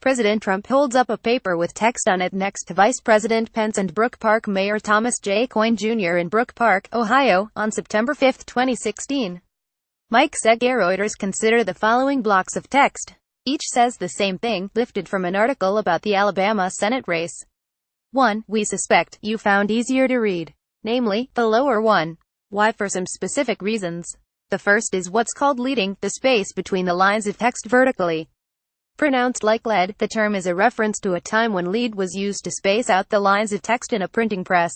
President Trump holds up a paper with text on it next to Vice President Pence and Brook Park Mayor Thomas J. Coyne Jr. in Brook Park, Ohio, on September 5, 2016. Mike SegarReuters Consider the following blocks of text. Each says the same thing, lifted from an article about the Alabama Senate race. 1. We suspect you found easier to read, namely, the lower one. Why? For some specific reasons. The first is what's called leading, the space between the lines of text vertically. Pronounced like lead, the term is a reference to a time when lead was used to space out the lines of text in a printing press.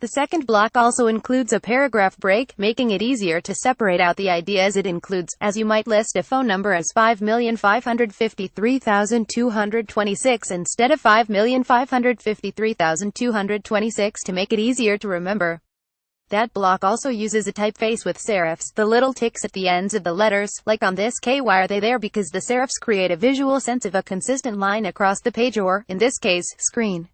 The second block also includes a paragraph break, making it easier to separate out the ideas it includes, as you might list a phone number as 5,553,226 instead of 5,553,226 to make it easier to remember. That block also uses a typeface with serifs, the little ticks at the ends of the letters, like on this K. Why are they there? Because the serifs create a visual sense of a consistent line across the page or, in this case, screen.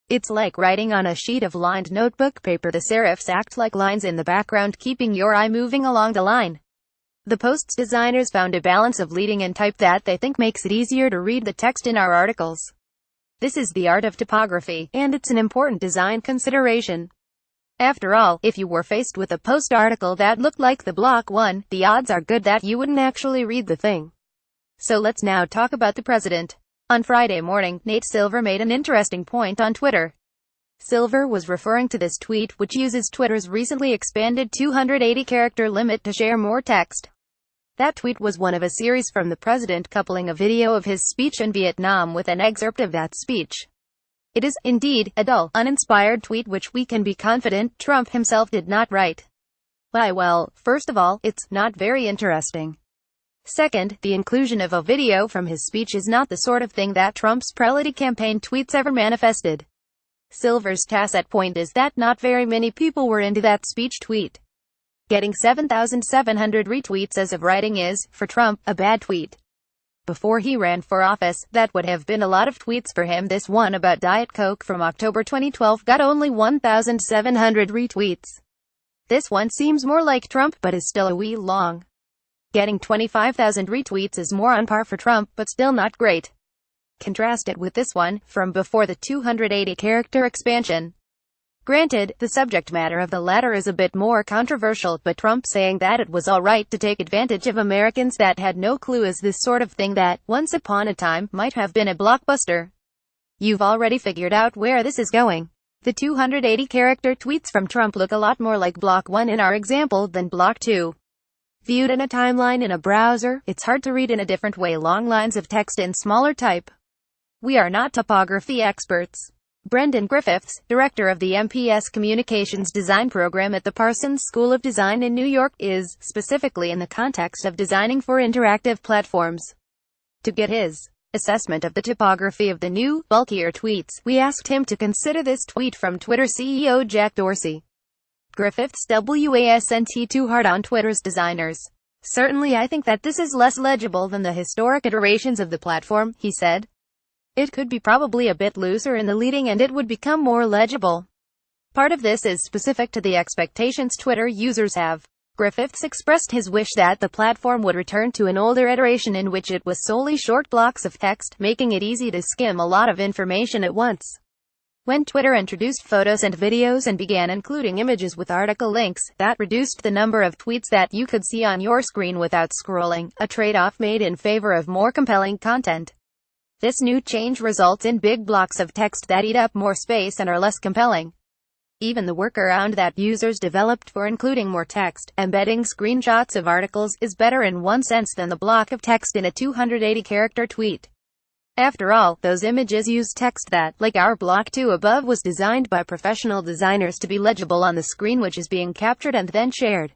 It's like writing on a sheet of lined notebook paper. The serifs act like lines in the background, keeping your eye moving along the line. The Post's designers found a balance of leading and type that they think makes it easier to read the text in our articles. This is the art of typography, and it's an important design consideration. After all, if you were faced with a Post article that looked like the block one, the odds are good that you wouldn't actually read the thing. So let's now talk about the president. On Friday morning, Nate Silver made an interesting point on Twitter. Silver was referring to this tweet, which uses Twitter's recently expanded 280-character limit to share more text. That tweet was one of a series from the president coupling a video of his speech in Vietnam with an excerpt of that speech. It is, indeed, a dull, uninspired tweet which we can be confident Trump himself did not write. Why? Well, first of all, it's not very interesting. Second, the inclusion of a video from his speech is not the sort of thing that Trump's prelate campaign tweets ever manifested. Silver's tacit point is that not very many people were into that speech tweet. Getting 7,700 retweets as of writing is, for Trump, a bad tweet. Before he ran for office, that would have been a lot of tweets for him. This one about Diet Coke from October 2012 got only 1,700 retweets. This one seems more like Trump, but is still a wee long. Getting 25,000 retweets is more on par for Trump, but still not great. Contrast it with this one, from before the 280-character expansion. Granted, the subject matter of the latter is a bit more controversial, but Trump saying that it was alright to take advantage of Americans that had no clue is this sort of thing that, once upon a time, might have been a blockbuster. You've already figured out where this is going. The 280-character tweets from Trump look a lot more like block 1 in our example than block 2. Viewed in a timeline in a browser, it's hard to read in a different way long lines of text in smaller type. We are not typography experts. Brendan Griffiths, director of the MPS Communications Design Program at the Parsons School of Design in New York, is, specifically in the context of designing for interactive platforms. To get his assessment of the typography of the new, bulkier tweets, we asked him to consider this tweet from Twitter CEO Jack Dorsey. Griffiths wasn't too hard on Twitter's designers. Certainly I think that this is less legible than the historic iterations of the platform, he said. It could be probably a bit looser in the leading and it would become more legible. Part of this is specific to the expectations Twitter users have. Griffiths expressed his wish that the platform would return to an older iteration in which it was solely short blocks of text, making it easy to skim a lot of information at once. When Twitter introduced photos and videos and began including images with article links, that reduced the number of tweets that you could see on your screen without scrolling, a trade-off made in favor of more compelling content. This new change results in big blocks of text that eat up more space and are less compelling. Even the workaround that users developed for including more text, embedding screenshots of articles, is better in one sense than the block of text in a 280-character tweet. After all, those images use text that, like our block 2 above, was designed by professional designers to be legible on the screen which is being captured and then shared.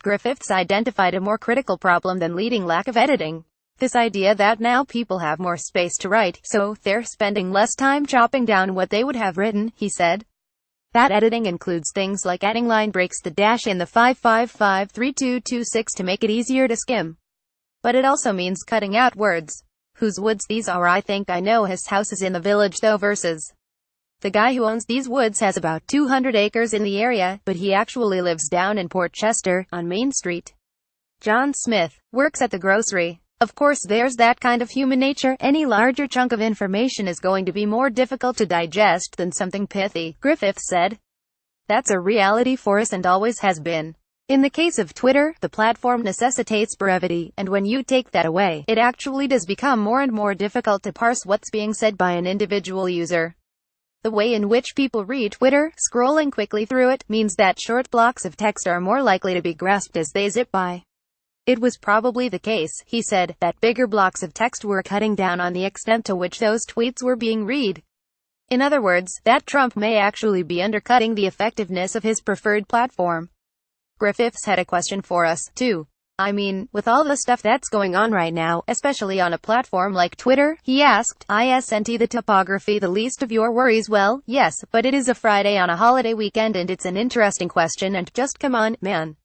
Griffiths identified a more critical problem than leading lack of editing. This idea that now people have more space to write, so they're spending less time chopping down what they would have written, he said. That editing includes things like adding line breaks, the dash in the 5553226 to make it easier to skim. But it also means cutting out words. Whose woods these are? I think I know his house is in the village though versus the guy who owns these woods has about 200 acres in the area, but he actually lives down in Port Chester, on Main Street. John Smith works at the grocery Of course there's that kind of human nature. Any larger chunk of information is going to be more difficult to digest than something pithy, Griffiths said. That's a reality for us and always has been. In the case of Twitter, the platform necessitates brevity, and when you take that away, it actually does become more and more difficult to parse what's being said by an individual user. The way in which people read Twitter, scrolling quickly through it, means that short blocks of text are more likely to be grasped as they zip by. It was probably the case, he said, that bigger blocks of text were cutting down on the extent to which those tweets were being read. In other words, that Trump may actually be undercutting the effectiveness of his preferred platform. Griffiths had a question for us, too. I mean, with all the stuff that's going on right now, especially on a platform like Twitter, he asked, isn't the typography the least of your worries? Well, yes, but it is a Friday on a holiday weekend and it's an interesting question and just come on, man.